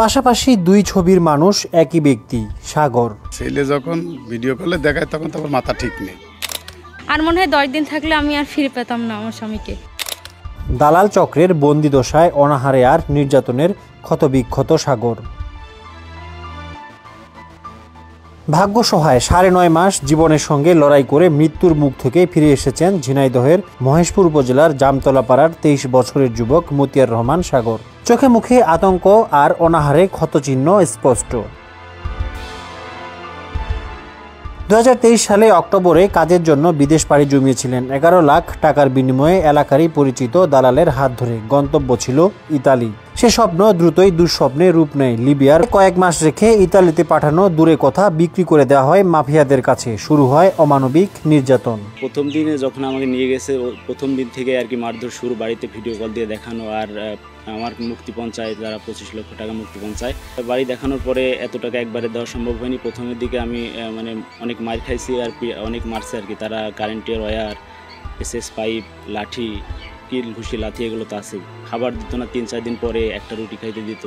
পাশাপাশি দুই ছবির মানুষ একই ব্যক্তি, সাগর। ছেলে যখন ভিডিও কলে দেখায় তখন তারপর মাথা ঠিক নেই। আর মনে হয় 10 দিন থাকলে আমি আর ফিরে পেতাম না আমার স্বামীকে। দালাল চক্রের বন্দি দশায় অনাহারে আর নির্যাতনের ক্ষতবিক্ষত সাগর। ভাগ্য সহায় 9.5 মাস জীবনের সঙ্গে লড়াই করে মৃত্যুর মুখ থেকে ফিরে এসেছেন ঝিনাইদহের মহেশপুর উপজেলার জামতলা পাড়ার 23 বছরের যুবক মতিয়ার রহমান সাগর। চোখে মুখে আতঙ্ক আর অনাহারে ক্ষতচিহ্ন স্পষ্ট। 2023 সালে অক্টোবরে কাজের জন্য বিদেশ পাড়ি জমিয়েছিলেন। 11 লাখ টাকার বিনিময়ে এলাকারই পরিচিত দালালের হাত ধরে। গন্তব্য ছিল ইতালি। সে স্বপ্ন দ্রুতই দুঃস্বপ্নে রূপ নেয়। লিবিয়ার কয়েক মাস রেখে ইতালিতে পাঠানো দূরে কথা বিক্রি করে দেওয়া হয় মাফিয়াদের কাছে। শুরু হয় অমানবিক নির্যাতন। প্রথম দিনে যখন আমাকে নিয়ে গেছে, প্রথম দিন থেকে আর কি মারধর শুরু। বাড়িতে ভিডিও কল দিয়ে দেখানো, আর আমার মুক্তিপণ চায়, তারা 25 লক্ষ টাকা মুক্তিপণ চায়। বাড়ি দেখানোর পরে এত টাকা একবারে দেওয়া সম্ভব হয়নি। প্রথমের দিকে আমি অনেক মার খাইছি, আর অনেক মারছে আর কি। তারা কারেন্টের ওয়্যার, SS পাইপ, লাঠি, কিল, ঘুষি, লাথি এগুলো তো আছে। খাবার দিত না, 3-4 দিন পরে একটা রুটি খাইতে দিত।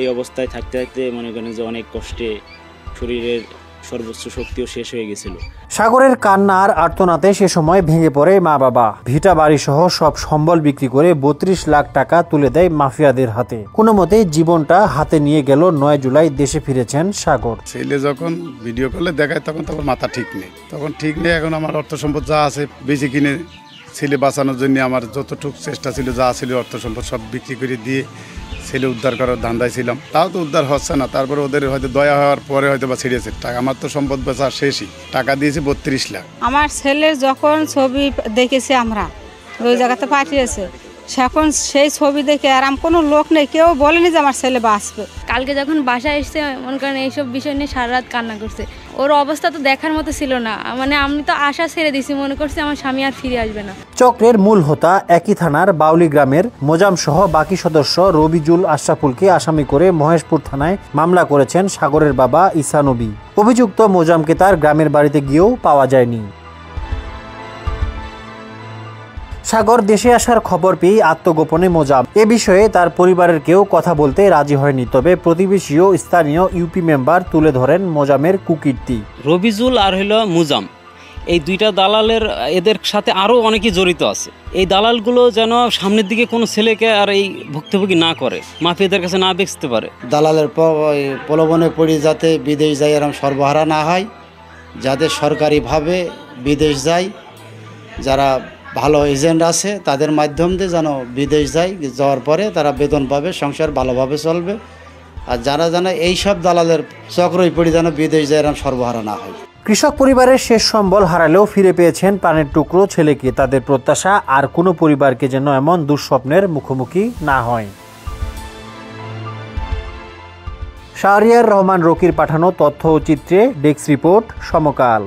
এই অবস্থায় থাকতে থাকতে মনে করেন যে অনেক কষ্টে শরীরের সর্বোচ্চ শক্তিও শেষ হয়ে গেছিল। সাগরের কান্না আর আর্তনাতে সে সময় ভেঙে পড়ে মা বাবা। ভিটা বাড়ি সহ সব সম্বল বিক্রি করে 32 লাখ টাকা তুলে দেয় মাফিয়াদের হাতে। কোনো মতে জীবনটা হাতে নিয়ে গেল। 9 জুলাই দেশে ফিরেছেন সাগর। ছেলে যখন ভিডিও কলে দেখায় তখন তারপর মাথা ঠিক নেই। এখন আমার অর্থ সম্পদ যা আছে বেশি কিনে ছেলে বাঁচানোর জন্য আমার যতটুকু চেষ্টা ছিল, যা ছিল অর্থ সম্পদ সব বিক্রি করে দিয়ে ছেলে উদ্ধার করার ধান্দায় ছিলাম। তাও তো উদ্ধার হচ্ছে না। তারপরে ওদের হয়তো দয়া হওয়ার পরে হয়তো বা ছেড়েছে টাকা। আমার তো সম্পদ বেচা শেষই। টাকা দিয়েছে 32 লাখ। আমার ছেলের যখন ছবি দেখেছি আমরা ওই জায়গাতে পাঠিয়েছে, এখন সেই ছবি দেখে আর কোনো লোক নেই, কেউ বলেনি যে আমার ছেলে বাঁচবে। কালকে যখন বাসায় এসছে মনে করেন এইসব বিষয় নিয়ে সারা রাত কান্না করছে। ওর অবস্থা তো দেখার মতো ছিল না। আমি তো আশা ছেড়ে দিছি, মনে করছি আমার স্বামী আর ফিরে আসবে না। চক্রের মূল হোতা একই থানার বাউলি গ্রামের মোজাম সহ বাকি সদস্য রবিজুল আশরাফুলকে আসামি করে মহেশপুর থানায় মামলা করেছেন সাগরের বাবা ঈসা নবী। অভিযুক্ত মোজামকে তার গ্রামের বাড়িতে গিয়েও পাওয়া যায়নি। সাগর দেশে আসার খবর পেয়ে আত্মগোপনে মোজাম। এ বিষয়ে তার পরিবারের কেউ কথা বলতে রাজি হয়নি। তবে প্রতিবেশী ও স্থানীয় ইউপি মেম্বার তুলে ধরেন মোজামের কুকীর্তি। রবিজুল আর হলো মোজাম, এই দুইটা দালালের এদের সাথে আরও অনেকেই জড়িত আছে। এই দালালগুলো যেন সামনের দিকে কোনো ছেলেকে আর এই ভুক্তভোগী না করে, মাফিয়াদের কাছে না বেচতে পারে। দালালের প্রলোভনে পড়ে যাতে বিদেশ যায় এরকম সর্বহারা না হয়, যাতে সরকারিভাবে বিদেশ যায়, যারা ভালো এজেন্ট আছে তাদের মাধ্যম দিয়ে যেন বিদেশ যায়, যাওয়ার পরে তারা বেতন পাবে, সংসার ভালোভাবে চলবে। আর যারা যেন এইসব দালালের চক্রই পড়ে যেন বিদেশ যায় এরকম সর্বহারা না হয়। কৃষক পরিবারের শেষ সম্বল হারালেও ফিরে পেয়েছেন প্রাণের টুকরো ছেলেকে। তাদের প্রত্যাশা আর কোনো পরিবারকে যেন এমন দুঃস্বপ্নের মুখোমুখি না হয়। শাহরিয়ার রহমান রকির পাঠানো তথ্য ও চিত্রে ডেস্ক রিপোর্ট সমকাল।